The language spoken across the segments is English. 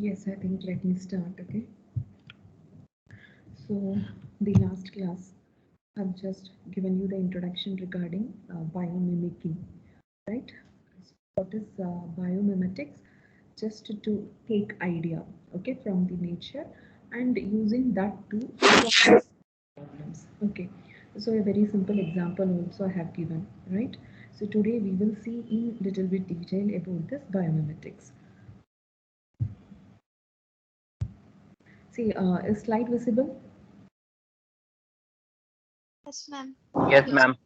Yes, I think let me start, okay? So, the last class, I've just given you the introduction regarding biomimicry, right? So what is biomimetics? Just to take idea, okay, from the nature and using that to solve problems, okay? So a very simple example also I have given, right? So today we will see in little bit detail about this biomimetics. See, is slide visible? Yes, ma'am. Yes, ma'am.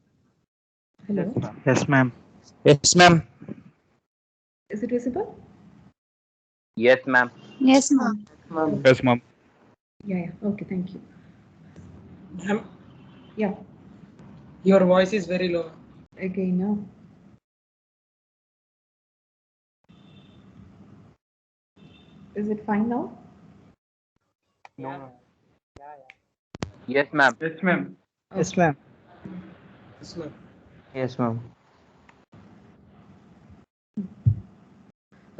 Hello? Yes, ma'am. Yes, ma'am. Is it visible? Yes, ma'am. Yes, ma'am. Okay. Yes, ma'am. Yeah, yeah. Okay, thank you. Ma'am, Yeah, your voice is very low. again now. Is it fine now? No. Yes, ma'am. Yes, ma'am. Yes, Okay. ma'am. Yes, ma'am. Yes, ma'am.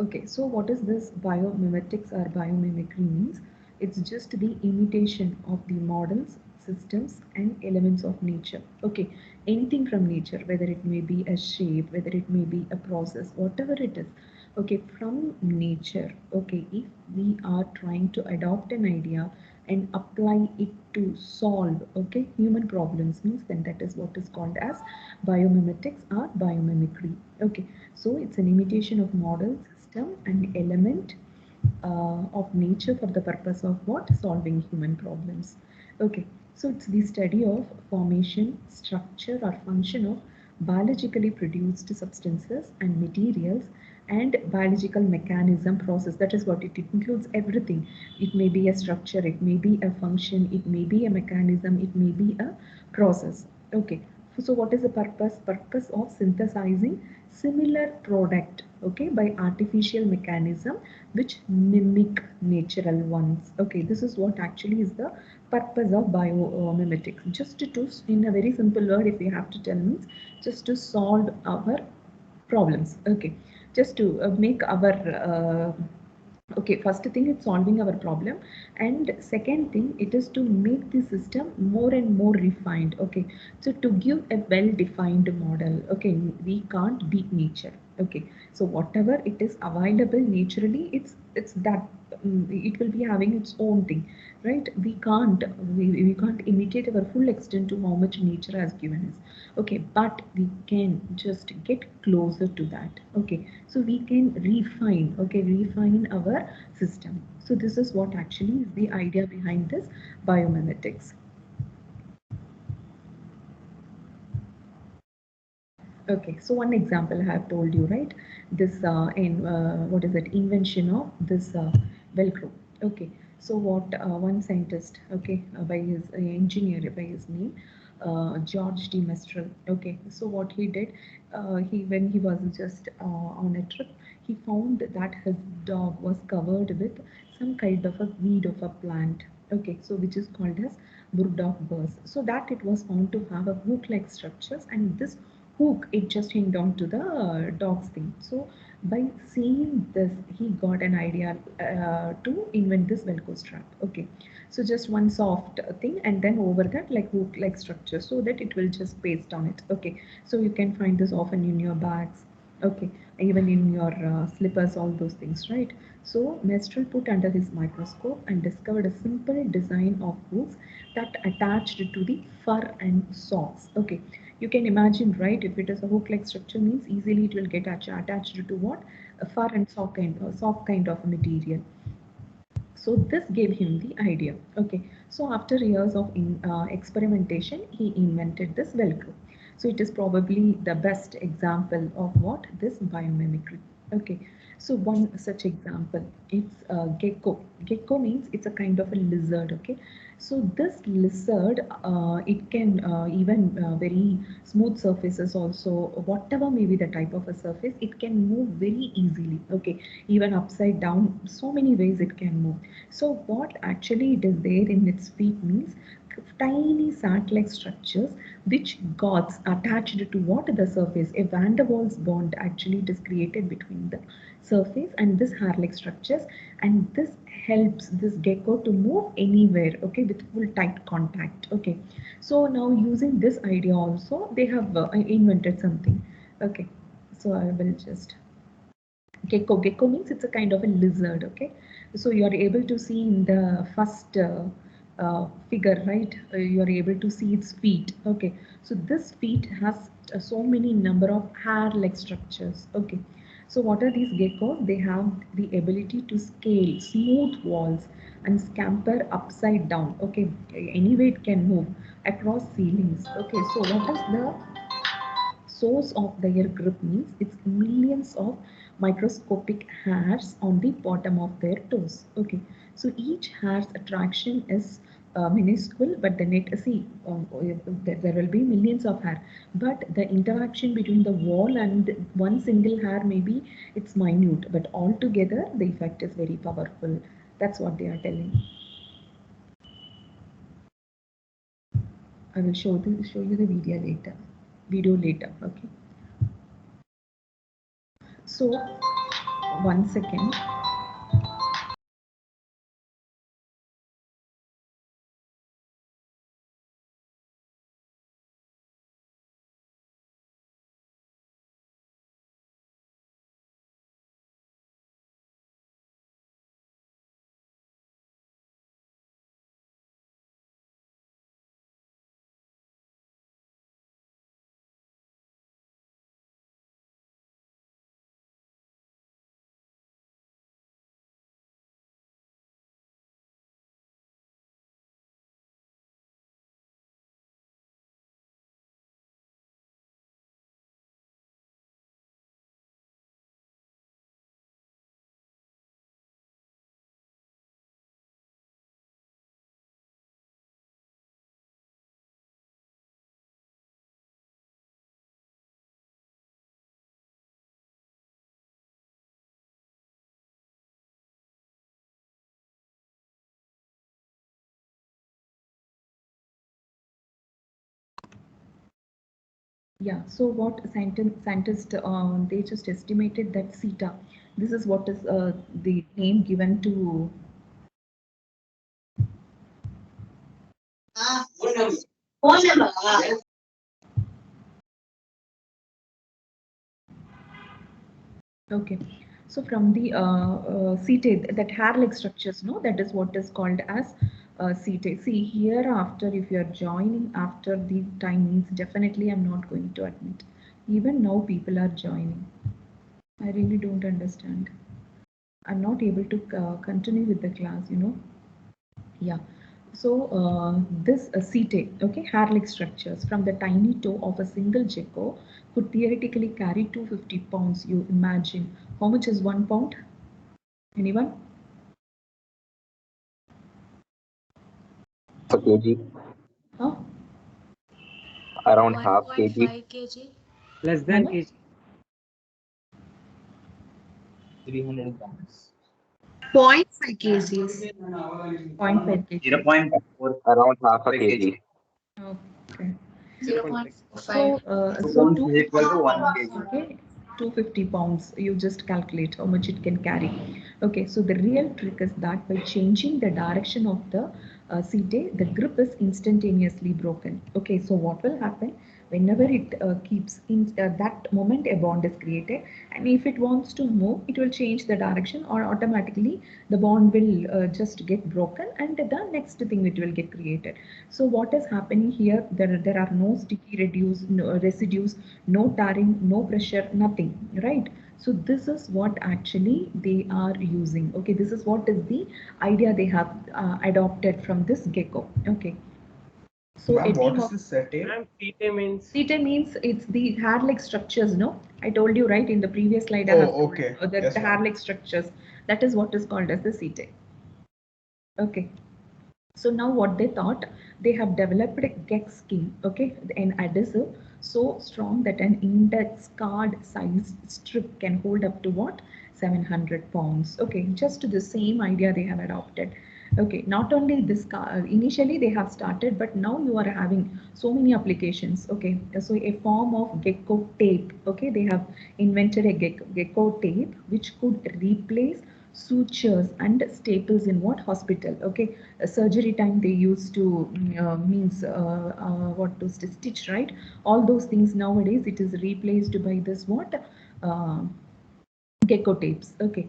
Okay, so what is this biomimetics or biomimicry means? It's just the imitation of the models, systems, and elements of nature. Okay, anything from nature, whether it may be a shape, whether it may be a process, whatever it is. Okay, from nature. Okay, if we are trying to adopt an idea and apply it to solve, okay, human problems means then that is what is called as biomimetics or biomimicry. Okay, so it's an imitation of models, system, and element of nature for the purpose of what? Solving human problems. Okay, so it's the study of formation, structure, or function of biologically produced substances and materials and biological mechanism process. That is what it includes everything. It may be a structure, it may be a function, it may be a mechanism, it may be a process. Okay, so what is the purpose of synthesizing similar product, okay, by artificial mechanism which mimic natural ones. Okay, this is what actually is the purpose of biomimetics. Just to, in a very simple word, if you have to tell me, just to solve our problems. Okay, just to make our okay, first thing it's solving our problem, and second thing it is to make the system more and more refined. Okay, so to give a well defined model. Okay, we can't beat nature. Okay, so whatever it is available naturally, it's that it will be having its own thing, right? We can't imitate our full extent to how much nature has given us. Okay, but we can just get closer to that. Okay, so we can refine, okay, refine our system. So this is what actually is the idea behind this biomimetics. Okay, so one example I have told you, right? This in what is it? Invention of this Velcro. Okay, so what one scientist, okay, by his engineer by his name, George de Mestral. Okay, so what he did, he when he was just on a trip, he found that his dog was covered with some kind of a weed of a plant. Okay, so which is called as burdock burrs. So that it was found to have a hook-like structures, and this hook it just hinged on to the dog's thing. So by seeing this he got an idea to invent this velcro strap. Okay, so just one soft thing and then over that like hook like structure so that it will just paste on it. Okay, so you can find this often in your bags, okay, even in your slippers, all those things, right? So Mestral put under his microscope and discovered a simple design of hooks that attached to the fur and socks. Okay, you can imagine, right? If it is a hook-like structure, means easily it will get attached to what? A fur and soft kind of material. So this gave him the idea. Okay. So after years of experimentation, he invented this Velcro. So it is probably the best example of what this biomimicry. Okay. So one such example, it's gecko. Gecko means it's a kind of a lizard. Okay. So this lizard, it can even very smooth surfaces also, whatever may be the type of a surface, it can move very easily. Okay, even upside down, so many ways it can move. So what actually it is there in its feet means tiny sac-like structures which got attached to what the surface. A van der Waals bond actually it is created between the surface and this hair-like structures, and this helps this gecko to move anywhere, okay, with full tight contact. Okay, so now using this idea also they have invented something. Okay, so I will just gecko means it's a kind of a lizard. Okay, so you are able to see in the first figure, right? You are able to see its feet. Okay, so this feet has so many number of hair like structures. Okay, so what are these geckos? They have the ability to scale smooth walls and scamper upside down. Okay, anyway it can move across ceilings. Okay, so what is the source of their grip means it's millions of microscopic hairs on the bottom of their toes. Okay, so each hair's attraction is minuscule, but the net see there will be millions of hair, but the interaction between the wall and one single hair maybe it's minute, but altogether the effect is very powerful. That's what they are telling. I will show you the video later. Okay. So, one second. Yeah, so what scientists they just estimated that CETA, this is what is the name given to. Phone number. Okay, so from the CETA, that hair-like structures, no, that is what is called as CETA. See here, after if you are joining after the time means definitely I'm not going to admit. Even now people are joining. I really don't understand. I'm not able to continue with the class, you know. Yeah. So this setae, okay, hair-like structures from the tiny toe of a single gecko could theoretically carry 250 pounds. You imagine how much is 1 pound? Anyone? A kg. Huh? Around half kg. 1.5 kg. Less How than much? kg. 300 grams. 0.5 kgs. 0.5 kg. 0.4. Around half a kg. Okay. 0.45. So, Two so pounds is 250 equal to 1 pounds, kg. okay, 250 pounds, you just calculate how much it can carry. Okay, so the real trick is that by changing the direction of the setae, the grip is instantaneously broken. Okay, so what will happen? Whenever it keeps in that moment a bond is created, and if it wants to move it will change the direction, or automatically the bond will just get broken and the next thing it will get created. So what is happening here, there are no sticky residues, no tearing, no pressure, nothing, right? So this is what actually they are using. Okay, this is what is the idea they have adopted from this gecko. Okay, so Ma'am, a what team is of this setae? Ma'am, theta means. theta means it's the hair-like structures, no? I told you, right? In the previous slide, I Oh, have told okay. that Yes, the ma'am. hair-like structures. That is what is called as the setae. Okay. So now what they thought, they have developed a geck skin, okay, an adhesive so strong that an index card sized strip can hold up to what? 700 pounds. Okay, just the same idea they have adopted. Okay, not only this car, initially they have started, but now you are having so many applications. Okay, so a form of gecko tape. Okay, they have invented a gecko tape which could replace sutures and staples in what hospital. Okay, surgery time they used to means what to stitch, right? All those things nowadays it is replaced by this what uh, gecko tapes. Okay,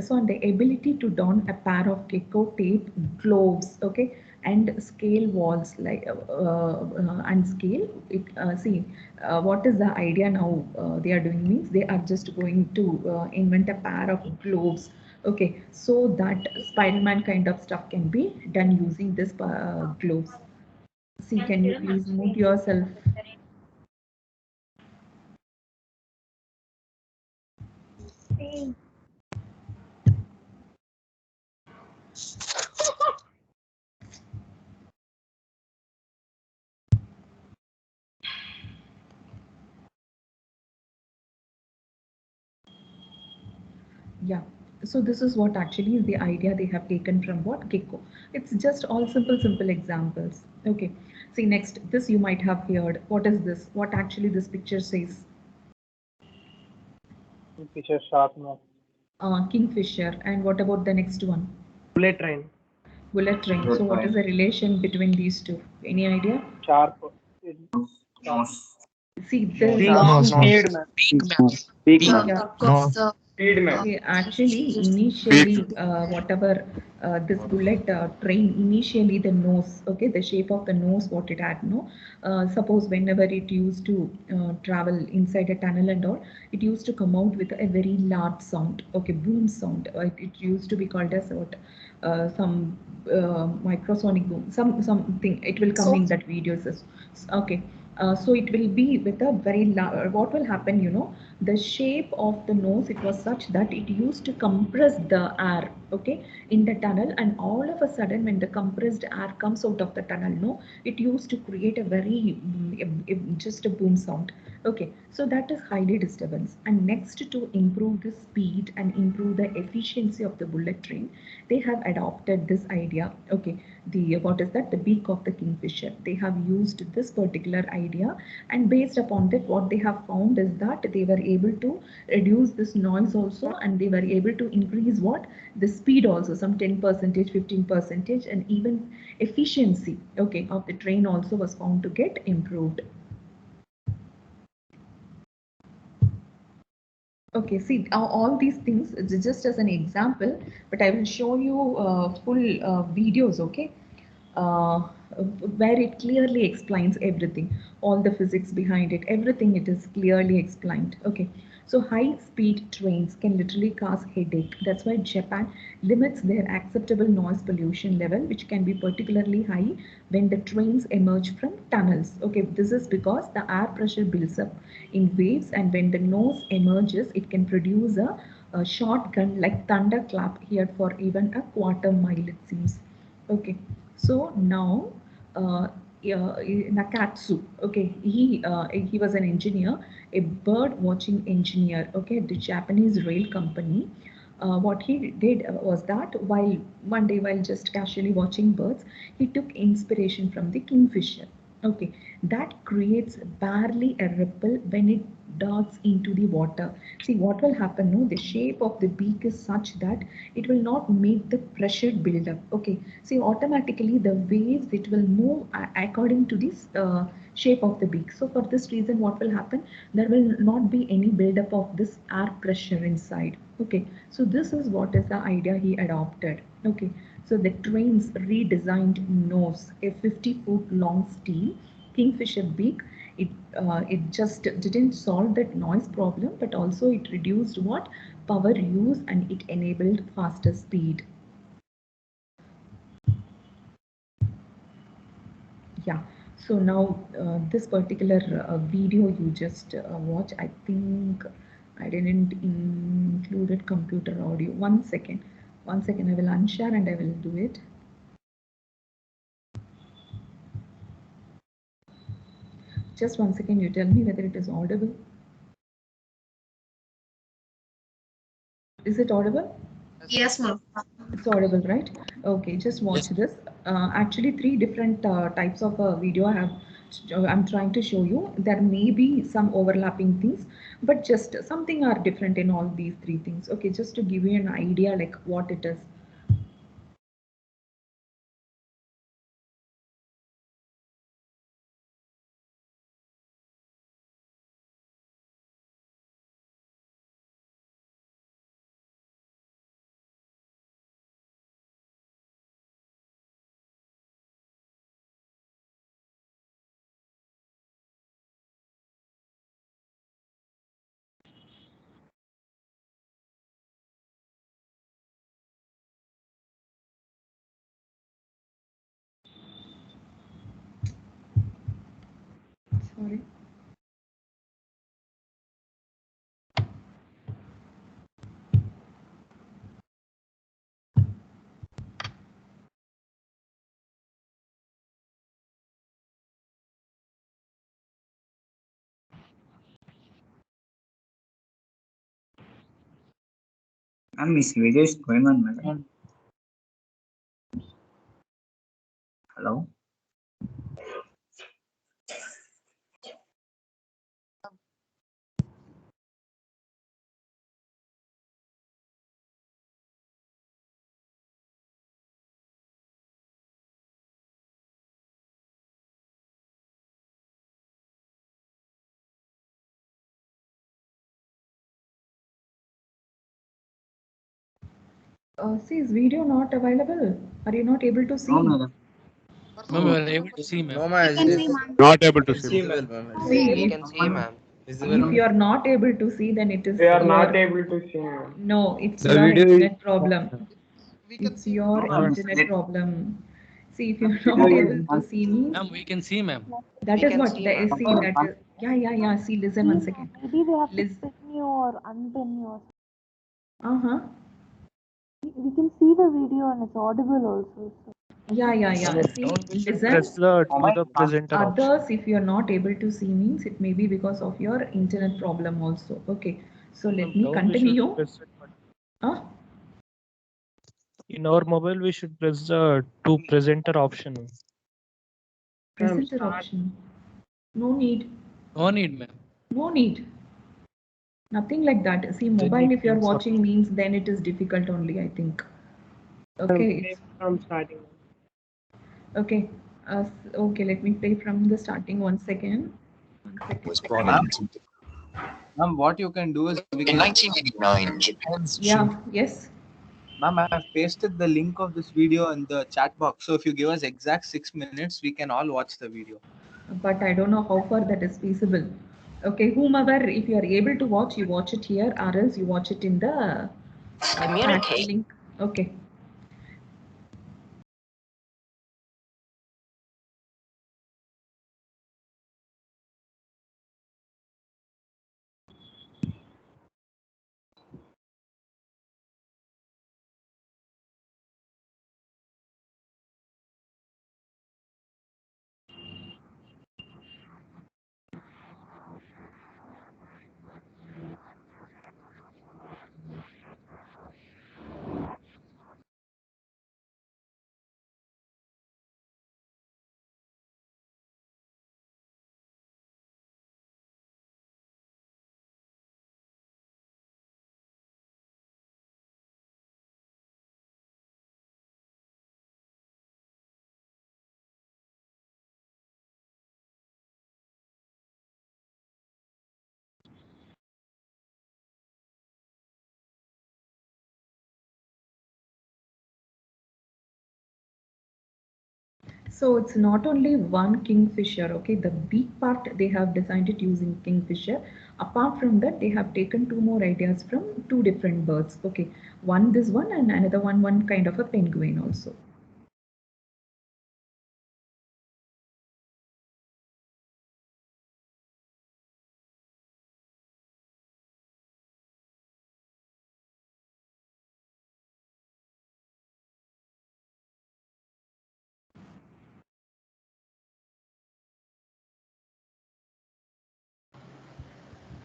so on the ability to don a pair of gecko tape gloves, okay, and scale walls like and scale it, see what is the idea now they are doing means they are just going to invent a pair of gloves, okay, so that Spider-Man kind of stuff can be done using this gloves. See, can you please mute yourself? Yeah. So this is what actually is the idea they have taken from what Gecko. It's just all simple examples. Okay. See next, this you might have heard. What is this? What actually this picture says? Fisher sharp nose. Kingfisher. And what about the next one? Bullet train. Bullet train. So what is the relation between these two? Any idea? Sharp. Sharp. Nose. See this. Long Speed, man. Beak Yeah. of the Speed man. See, actually, initially, whatever this bullet train, initially the nose, okay, the shape of the nose, what it had, no. Suppose whenever it used to travel inside a tunnel and all, it used to come out with a very large sound, okay, boom sound. It used to be called as what, some microsonic boom, something. It will come in that videos. Okay. So it will be with a very large, what will happen, you know, the shape of the nose, it was such that it used to compress the air, okay, in the tunnel, and all of a sudden when the compressed air comes out of the tunnel, no, it used to create a very just a boom sound. Okay, so that is highly disturbance. And next, to improve the speed and improve the efficiency of the bullet train, they have adopted this idea. Okay, the what is that, the beak of the kingfisher, they have used this particular idea, and based upon that what they have found is that they were able to reduce this noise also, and they were able to increase what, the speed also, some 10%, 15%, and even efficiency, okay, of the train also was found to get improved. Okay, see, all these things, it's just as an example, but I will show you full videos, okay, uh, where it clearly explains everything, all the physics behind it, everything it is clearly explained. Okay, so high speed trains can literally cause headache. That's why Japan limits their acceptable noise pollution level, which can be particularly high when the trains emerge from tunnels. Okay, this is because the air pressure builds up in waves, and when the nose emerges, it can produce a shotgun like thunderclap here for even a quarter mile, it seems. Okay, so now yeah, Nakatsu, okay, he was an engineer, a bird watching engineer, okay, at the Japanese rail company. What he did was that while one day while just casually watching birds, he took inspiration from the kingfisher. Okay, that creates barely a ripple when it darts into the water. See what will happen, no, the shape of the beak is such that it will not make the pressure build up. Okay, see automatically the waves it will move according to this shape of the beak. So for this reason what will happen, there will not be any buildup of this air pressure inside. Okay, so this is what is the idea he adopted. Okay, so the train's redesigned nose, a 50-foot long steel kingfisher beak, it just didn't solve that noise problem, but also it reduced what, power use, and it enabled faster speed. Yeah, so now this particular video you just watch, I think I didn't included computer audio. One second, I will unshare and I will do it. Just one second, you tell me whether it is audible. Is it audible? Yes, ma'am. It's audible, right? Okay, just watch this. Actually, three different types of video I'm trying to show you. There may be some overlapping things, but just something are different in all these three things. Okay, just to give you an idea like what it is. Sorry. Ma'am, this video is going on, madam. Hello? See, is video not available? Are you not able to see? No, madam. Ma'am, we are able to see, ma'am. No, ma'am. It is Not able to See, see. ma'am. visible, ma'am. See, We if, can see, ma'am. if you are not able to see, then it is We are your, not able to see. no, it's The your video is internet problem. It's your No, ma'am. internet problem. See, if you're Video not is able to see me, Ma'am, we can see, ma'am. that We is can what see, the, ma'am. see that is. Yeah. See, listen one second. Maybe they have to Listen. pin you or unpin you. Uh-huh. We can see the video and it's audible also. So. Yeah. See, listen. Press the to the presenter option. Others, if you're not able to see means it may be because of your internet problem also. Okay. So let me Down we should continue. press it, but Huh? in our mobile, we should press the to presenter option. Presenter option. No need. No need, ma'am. No need. Nothing like that. See, Then mobile it if you're comes up. watching means then it is difficult only, I think. Okay. From starting. Okay. Okay, let me play from the starting once again. Was born in Ma'am, what you can do is we in can. 1989. Japan's Yeah, yes. Ma'am, I have pasted the link of this video in the chat box. So if you give us exact 6 minutes, we can all watch the video. But I don't know how far that is feasible. Okay, whomever, if you are able to watch, you watch it here, or else you watch it in the chat link. Okay. So it's not only one kingfisher, okay? The beak part, they have designed it using kingfisher. Apart from that, they have taken two more ideas from two different birds, okay? One this one and another one kind of a penguin also.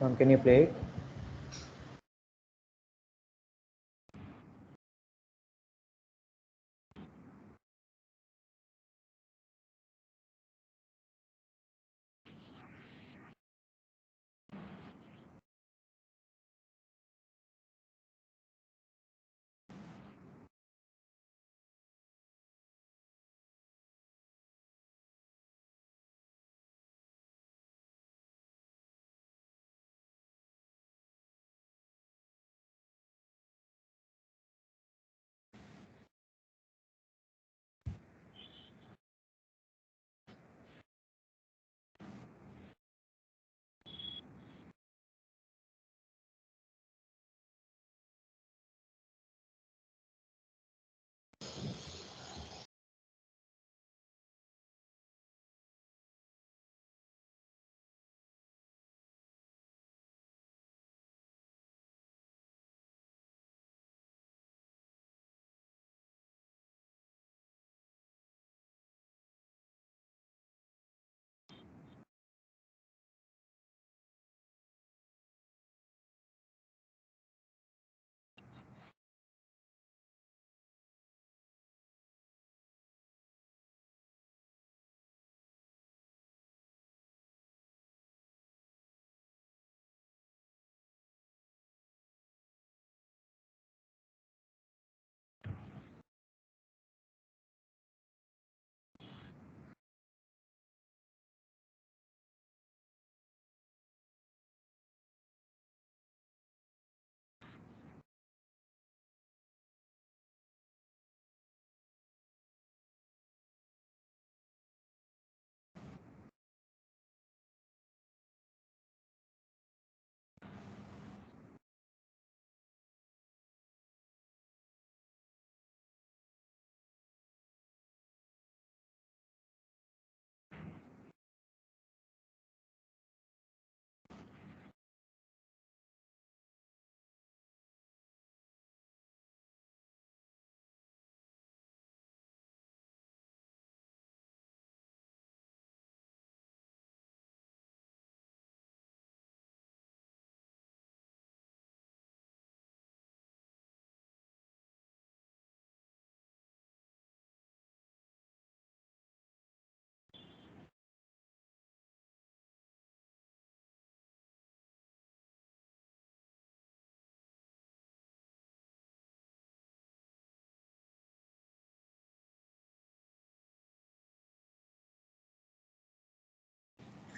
Ma'am, can you play it?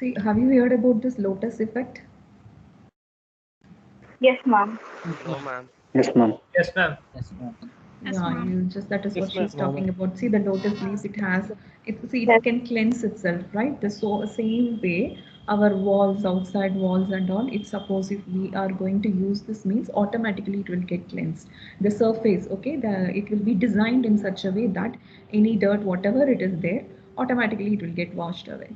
See, have you heard about this lotus effect? Yes, ma'am. No, ma'am. Yes, ma'am. Yes, ma'am. Yes, ma'am. Yeah, you just that is what Yes, ma'am. she's talking about. See, the lotus leaf, it has it. See, Yes. it can cleanse itself, right? The so same way, our walls, outside walls, and all. It's suppose if we are going to use this means automatically it will get cleansed. The surface, okay, it will be designed in such a way that any dirt, whatever it is there, automatically it will get washed away.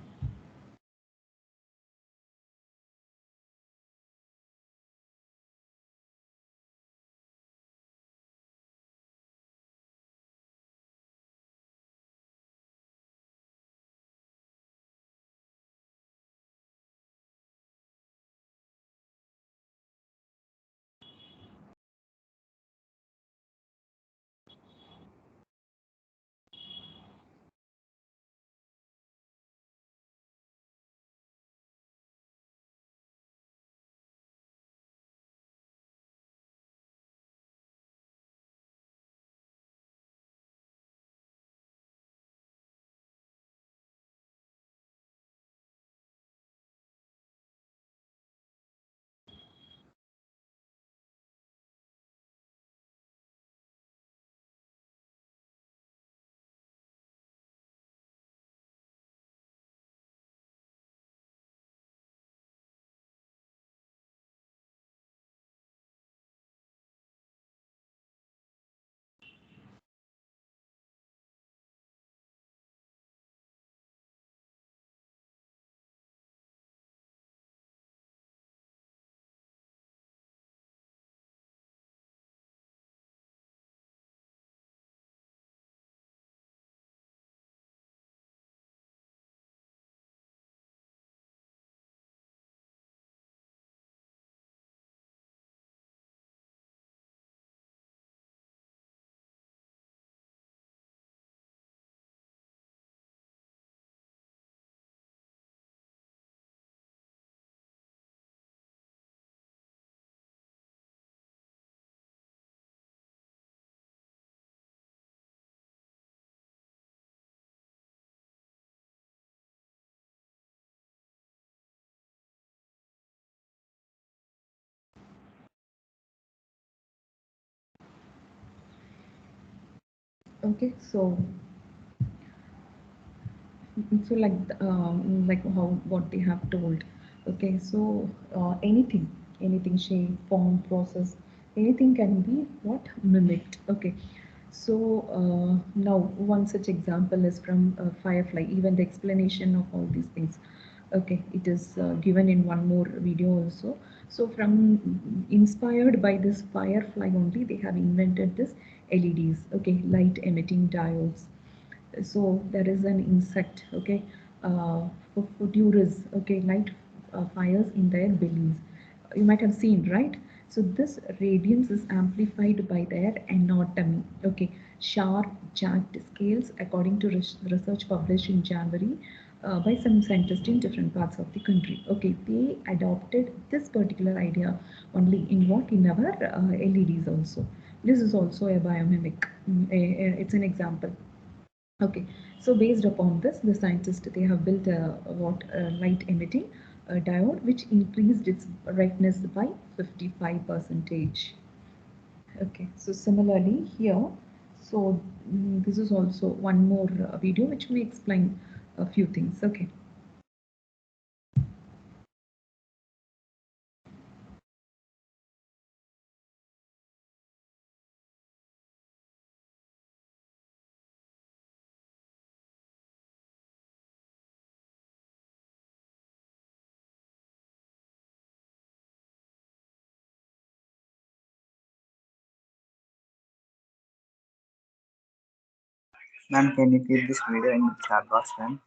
Okay, so like how what they have told. Okay, so anything shape, form, process, anything can be what mimicked. Okay, so now one such example is from Firefly. Even the explanation of all these things. Okay, it is given in one more video also. So from inspired by this Firefly only, they have invented this LEDs. Okay, light emitting diodes. So there is an insect, okay, Photurus, okay, light fires in their bellies. You might have seen, right? So this radiance is amplified by their anatomy, okay, sharp jagged scales according to research published in January by some scientists in different parts of the country. Okay, they adopted this particular idea only in what in our LEDs also. This is also a biomimic. It's an example. Okay, so based upon this, the scientists they have built a light emitting diode which increased its brightness by 55 percentage. Okay, so similarly here, so this is also one more video which may explain a few things. Okay. Ma'am, can you keep this video in chat box, ma'am?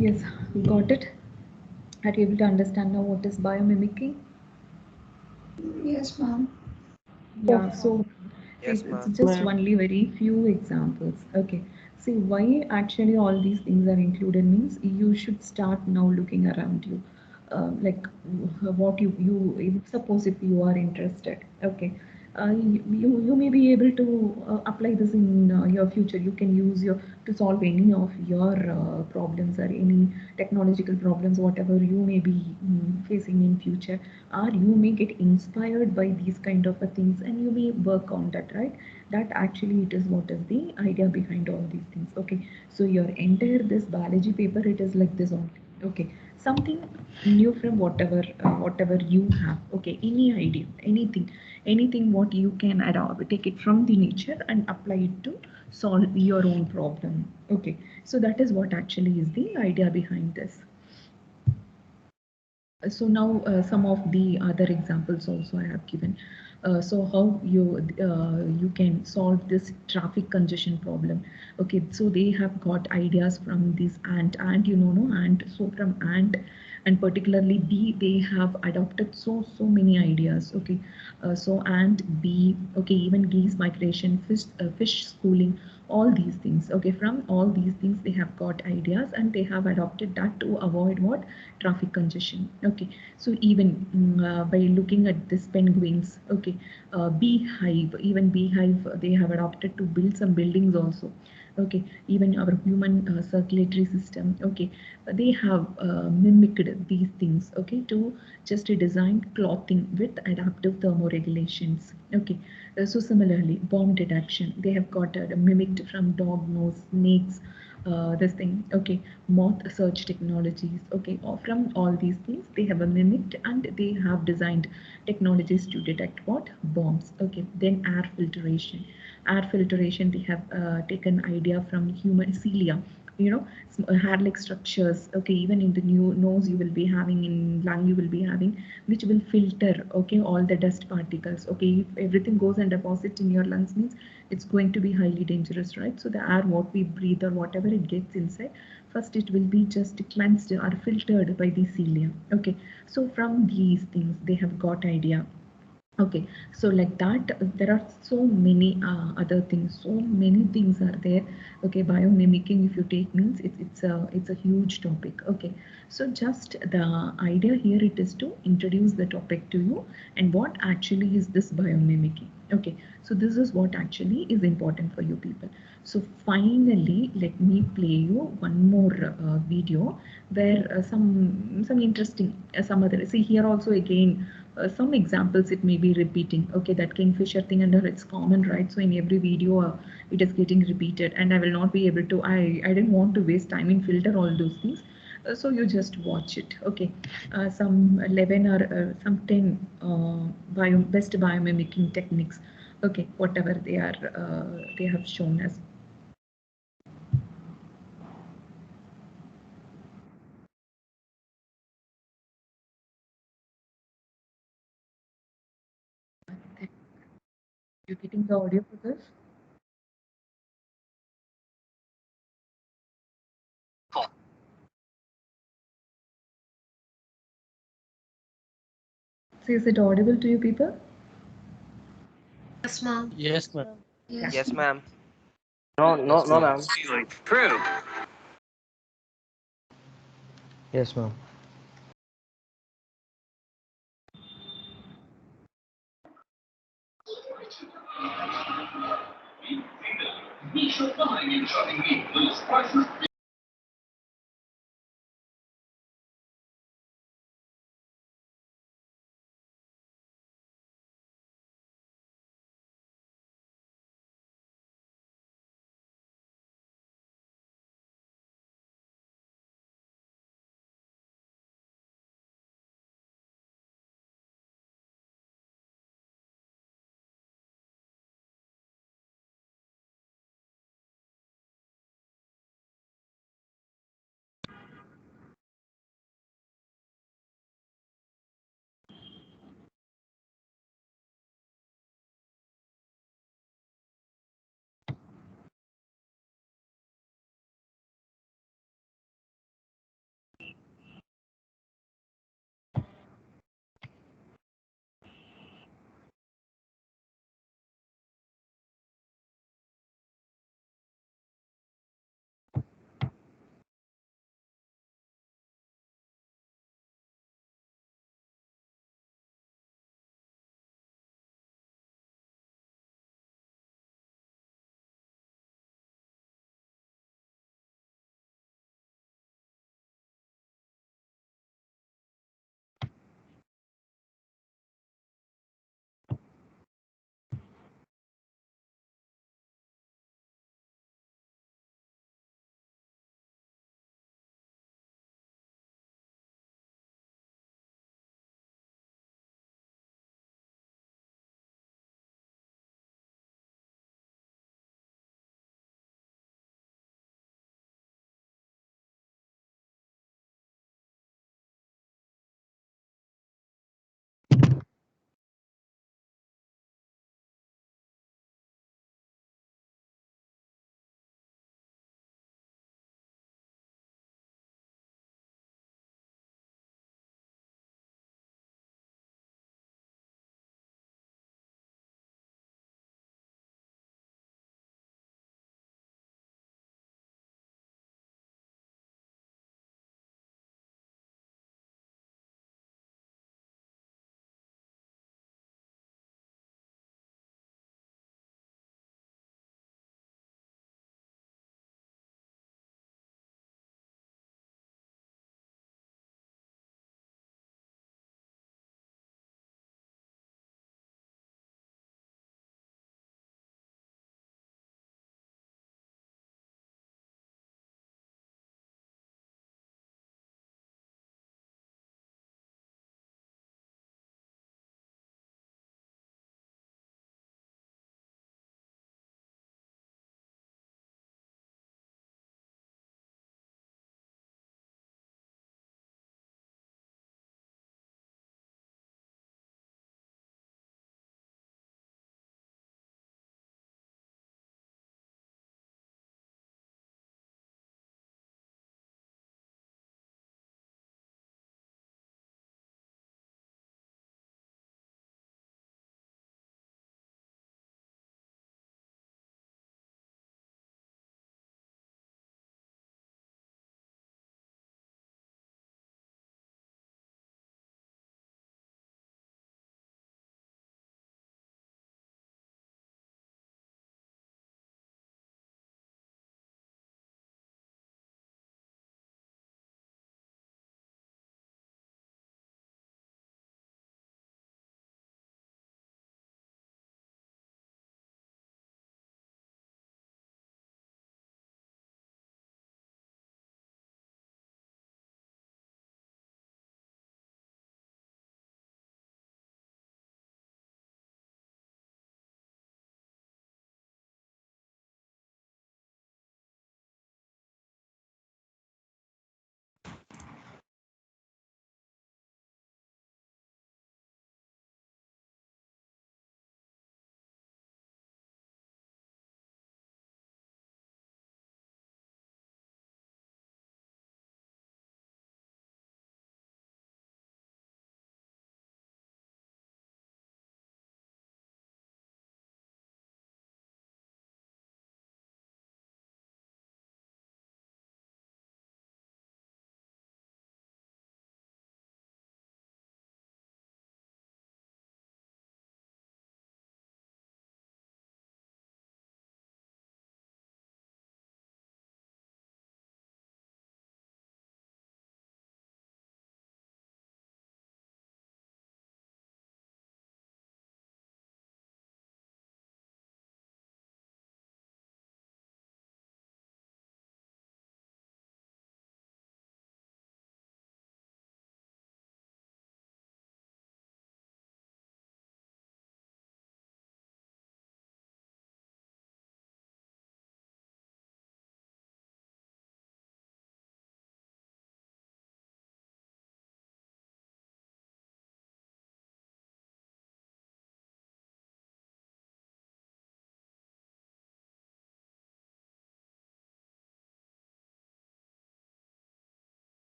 Yes, got it. Are you able to understand now what is biomimicry? Yes, ma'am. Yeah, so Yes, it's ma'am. just only very few examples. Okay. See, why actually all these things are included means you should start now looking around you. Like what you suppose if you are interested. Okay. You may be able to apply this in your future. You can use your to solve any of your problems or any technological problems, whatever you may be facing in future, or you may get inspired by these kind of things and you may work on that, right? That actually it is what is the idea behind all these things. Okay, so your entire this biology paper, it is like this only. Okay, something new from whatever you have. Okay, any idea, anything what you can adopt, take it from the nature and apply it to solve your own problem. Okay, so that is what actually is the idea behind this. So now some of the other examples also I have given. So how you can solve this traffic congestion problem. Okay, so they have got ideas from this ant, you know, no ant. So from ant and particularly bee, they have adopted so many ideas. Okay, so ant, bee, okay, even geese migration, fish schooling, all these things. Okay, from all these things they have got ideas and they have adopted that to avoid what traffic congestion. Okay, so even by looking at this penguins. Okay, beehive, even beehive, they have adopted to build some buildings also. Okay, even our human circulatory system. Okay, they have mimicked these things. Okay, to just design clothing with adaptive thermoregulations. Okay, so similarly bomb detection, they have got mimicked from dog nose, snakes, this thing. Okay, moth search technologies. Okay, or from all these things they have mimicked and they have designed technologies to detect what bombs. Okay, then air filtration, they have taken idea from human cilia, you know, hair-like structures. Okay, even in the new nose you will be having, in lung you will be having, which will filter, okay, all the dust particles. Okay, if everything goes and deposits in your lungs means it's going to be highly dangerous, right? So the air what we breathe or whatever it gets inside, first it will be just cleansed or filtered by the cilia. Okay, so from these things they have got idea. Okay, so like that, there are so many other things. So many things are there. Okay, biomimicking, if you take means it's a huge topic. Okay, so just the idea here it is to introduce the topic to you and what actually is this biomimicking. Okay, so this is what actually is important for you people. So finally, let me play you one more video where some interesting some other, see here also again some examples it may be repeating. Okay, that kingfisher thing, and it's common, right? So in every video it is getting repeated and I will not be able to, I didn't want to waste time in filter all those things. So you just watch it. Okay, some 11 or some 10 best biomimicking techniques. Okay, whatever they are, they have shown as. You getting the audio for this? So is it audible to you people? Yes, ma'am. Yes, ma'am. Yes. Yes, ma'am. No, ma'am. True. Yes, ma'am.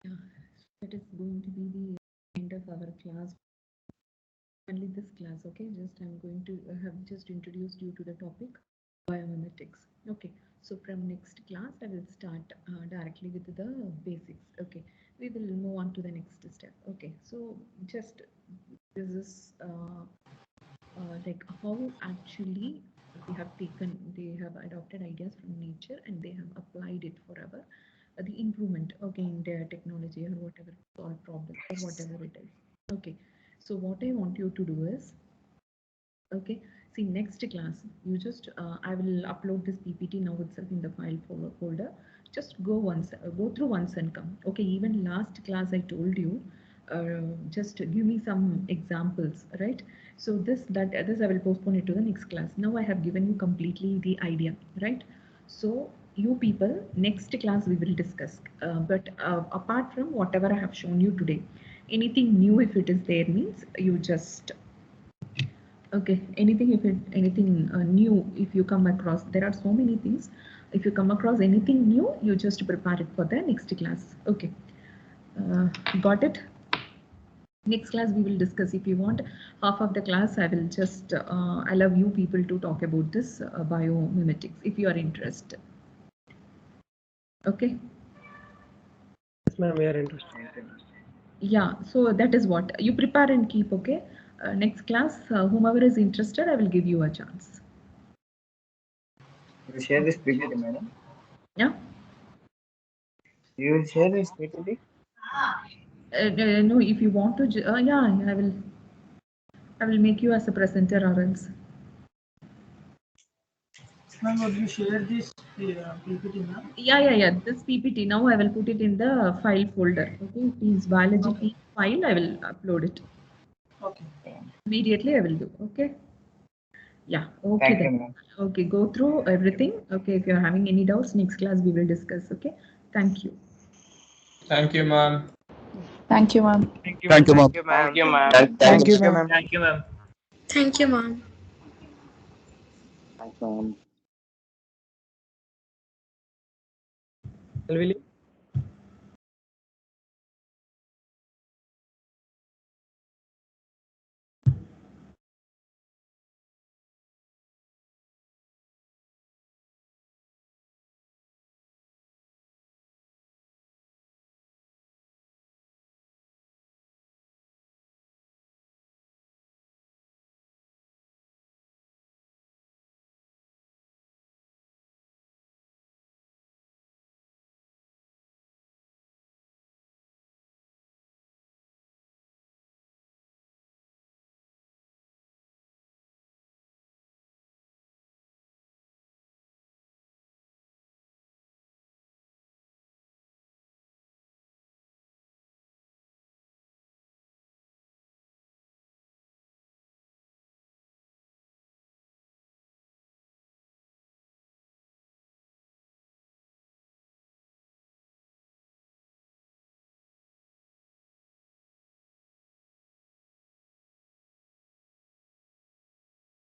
Yeah, that is going to be the end of our class. Only this class, okay? Just I'm going to have just introduced you to the topic biomimetics. Okay, so from next class I will start directly with the basics. Okay, we will move on to the next step. Okay, so just this is like how actually they have adopted ideas from nature and they have applied it for our the improvement, okay, in their technology or whatever, solve problems or whatever it is. Okay, so what I want you to do is, okay, see, next class you just I will upload this PPT now itself in the file folder. Just go through once and come. Okay, even last class I told you, just give me some examples, right? So this I will postpone it to the next class. Now I have given you completely the idea, right? So you people, next class we will discuss, but apart from whatever I have shown you today, anything new if it is there means you just, okay, anything new, if you come across, there are so many things. If you come across anything new, you just prepare it for the next class. Okay, got it? Next class we will discuss. If you want half of the class, I will just allow you people to talk about this biomimetics if you are interested. Okay. Yes, ma'am, we are interested. Yeah, so that is what you prepare and keep. Okay, next class, whomever is interested, I will give you a chance. You share this PPT, madam. Yeah. You will share this PPT. No, if you want to, yeah, I will make you as a presenter or else. Ma'am, would you share this PPT, ma'am? Yeah. This PPT now I will put it in the file folder. Okay, it is biology file. I will upload it. Okay. Immediately I will do. Okay. Yeah. Okay Thank you, then. ma'am. Okay, go through everything. Okay, if you are having any doubts, next class we will discuss. Okay. Thank you. Thank you, ma'am. Thank you, ma'am. Thank you, ma'am. Thank you, ma'am. Thank you, ma'am. Thank you, ma'am. Thanks, ma'am. Will you?